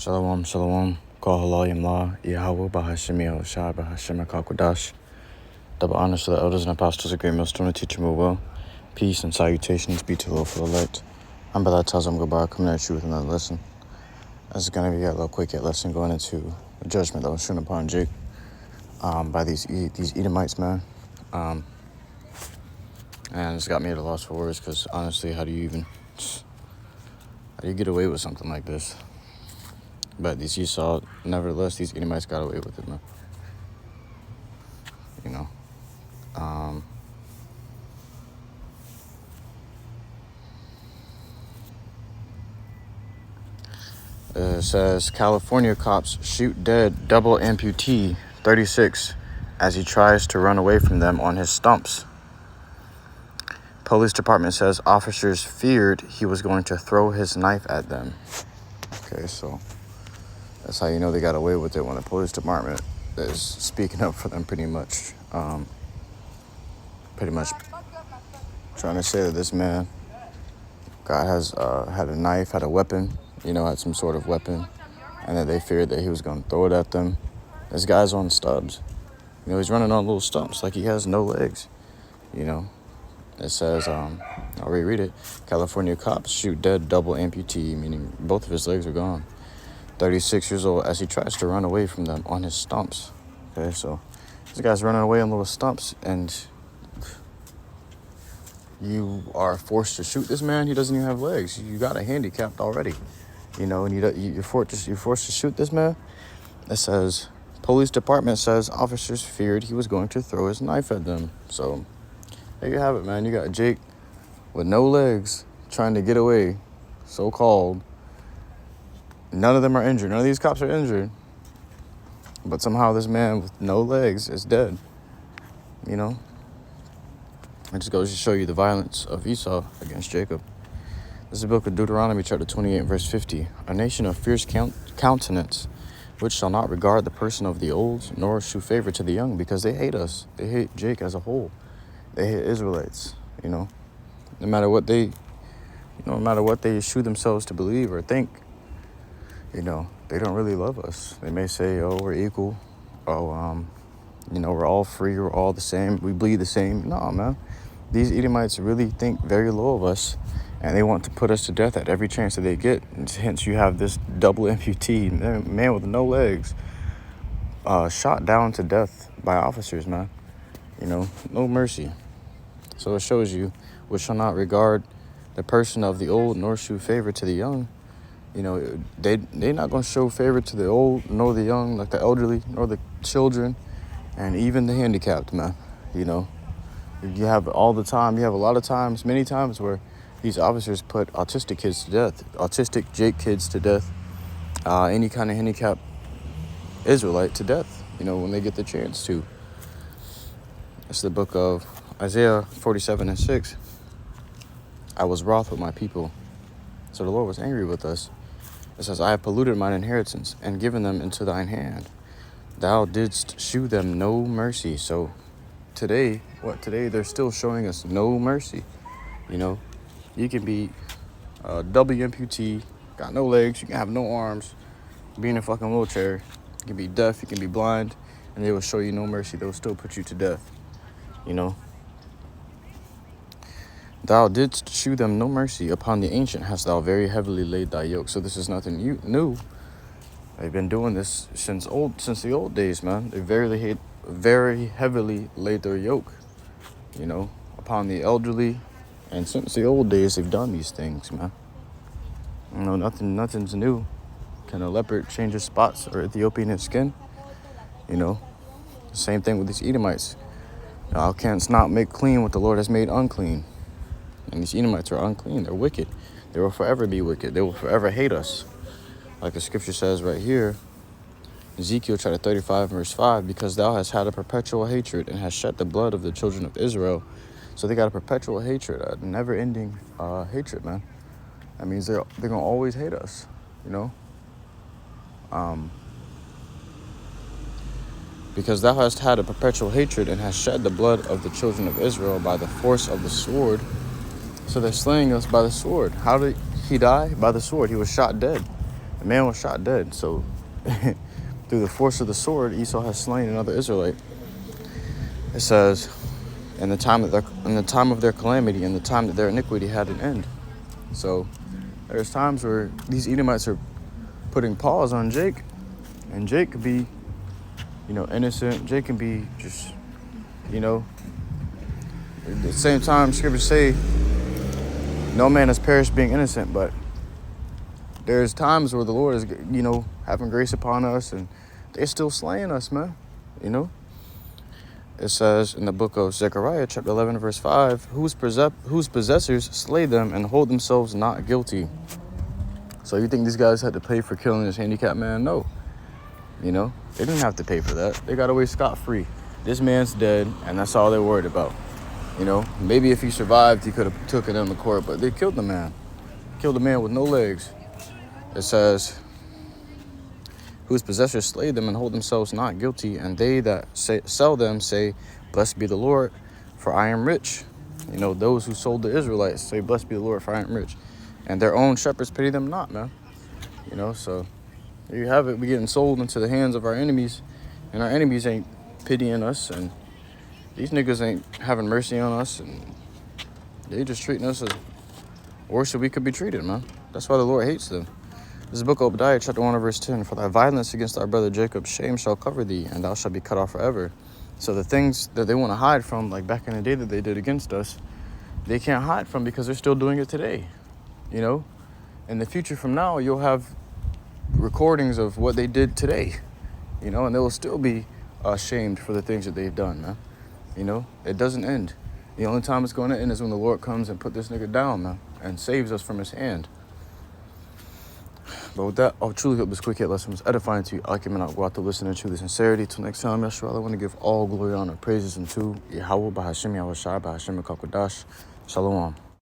Shalom, shalom. HALALYAM, YAHAWAH, BAHASHAM, BAHASHAM, QADASH. Double honors to the elders and apostles of Great MILLSTONE, teach them well. Peace and salutations be to the for the light. I'm Balatazam Gabar, coming at you with another lesson. This is going to be a little quick lesson going into the judgment that was shown upon Jake by these Edomites, man. And it's got me at a loss for words because honestly, how do you get away with something like this? But these Esau, nevertheless, these Edomites got away with it, man. You know. It says, California cops shoot dead double amputee, 36, as he tries to run away from them on his stumps. Police department says officers feared he was going to throw his knife at them. Okay, so that's how you know they got away with it, when the police department is speaking up for them pretty much trying to say that this man has had a knife, had a weapon, had some sort of weapon, and that they feared that he was going to throw it at them. This guy's on stubs. He's running on little stumps like he has no legs, It says, I'll reread it. California cops shoot dead double amputee, meaning both of his legs are gone. 36 years old, as he tries to run away from them on his stumps. Okay, so this guy's running away on little stumps, and you are forced to shoot this man. He doesn't even have legs. You got a handicapped already, and you're forced to shoot this man. It says, police department says officers feared he was going to throw his knife at them. So there you have it, man. You got Jake with no legs trying to get away, so-called. None of them are injured. None of these cops are injured. But somehow this man with no legs is dead. It just goes to show you the violence of Esau against Jacob. This is the book of Deuteronomy, chapter 28, verse 50. A nation of fierce countenance, which shall not regard the person of the old, nor shew favor to the young, because they hate us. They hate Jake as a whole. They hate Israelites, No matter what they shew themselves to believe or think, they don't really love us. They may say, oh, we're equal. Oh, we're all free. We're all the same. We bleed the same. No, man. These Edomites really think very low of us, and they want to put us to death at every chance that they get. And hence, you have this double amputee, man with no legs, shot down to death by officers, man. No mercy. So it shows you, which shall not regard the person of the old, nor shew favor to the young. They're not going to show favor to the old, nor the young, like the elderly, nor the children, and even the handicapped, man. You have all the time. You have a lot of times, many times, where these officers put autistic kids to death, autistic Jake kids to death, any kind of handicapped Israelite to death, when they get the chance to. It's the book of Isaiah 47:6. I was wroth with my people, so the Lord was angry with us. It says, I have polluted mine inheritance and given them into thine hand. Thou didst shew them no mercy. So today they're still showing us no mercy. You can be a double amputee, got no legs, you can have no arms, be in a fucking wheelchair, you can be deaf, you can be blind, and they will show you no mercy. They will still put you to death. Thou didst shew them no mercy. Upon the ancient hast thou very heavily laid thy yoke. So this is nothing new. They've been doing this since the old days, man. They very heavily laid their yoke, upon the elderly. And since the old days, they've done these things, man. Nothing's new. Can a leopard change his spots or Ethiopian his skin? Same thing with these Edomites. Thou canst not make clean what the Lord has made unclean. And these Edomites are unclean. They're wicked. They will forever be wicked. They will forever hate us. Like the scripture says right here, Ezekiel chapter 35, verse 5, because thou hast had a perpetual hatred and hast shed the blood of the children of Israel. So they got a perpetual hatred, a never-ending hatred, man. That means they're going to always hate us, Because thou hast had a perpetual hatred and hast shed the blood of the children of Israel by the force of the sword. So they're slaying us by the sword. How did he die? By the sword. He was shot dead. The man was shot dead. So through the force of the sword, Esau has slain another Israelite. It says, in the time of their calamity, in the time that their iniquity had an end. So there's times where these Edomites are putting pause on Jake, and Jake could be, innocent. Jake can be just, at the same time, scriptures say, no man has perished being innocent, but there's times where the Lord is, having grace upon us, and they're still slaying us, man. It says in the book of Zechariah, chapter 11, verse 5, whose possessors slay them and hold themselves not guilty. So you think these guys had to pay for killing this handicapped man? No. They didn't have to pay for that. They got away scot-free. This man's dead, and that's all they're worried about. Maybe if he survived, he could have took it in the court, but they killed the man. Killed a man with no legs. It says, whose possessors slay them and hold themselves not guilty, and they that sell them say, blessed be the Lord, for I am rich. Those who sold the Israelites say, blessed be the Lord, for I am rich. And their own shepherds pity them not, man. So there you have it. We getting sold into the hands of our enemies, and our enemies ain't pitying us, and these niggas ain't having mercy on us, and they just treating us as worse than we could be treated, man. That's why the Lord hates them. This is the book of Obadiah, chapter 1, verse 10. For thy violence against thy brother Jacob, shame shall cover thee, and thou shalt be cut off forever. So the things that they want to hide from, like back in the day that they did against us, they can't hide from because they're still doing it today. In the future from now, you'll have recordings of what they did today, and they will still be shamed for the things that they've done, man. It doesn't end. The only time it's going to end is when the Lord comes and put this nigga down, man, and saves us from his hand. But with that, I truly hope this quick hit lesson was edifying to you. I cannot go out to listen to the sincerity. Till next time, Yahshua, I want to give all glory, honor, praises unto YAHAWAH, BAHASHAM, YAHAWASHI, BAHASHAM, QADASH. Shalom.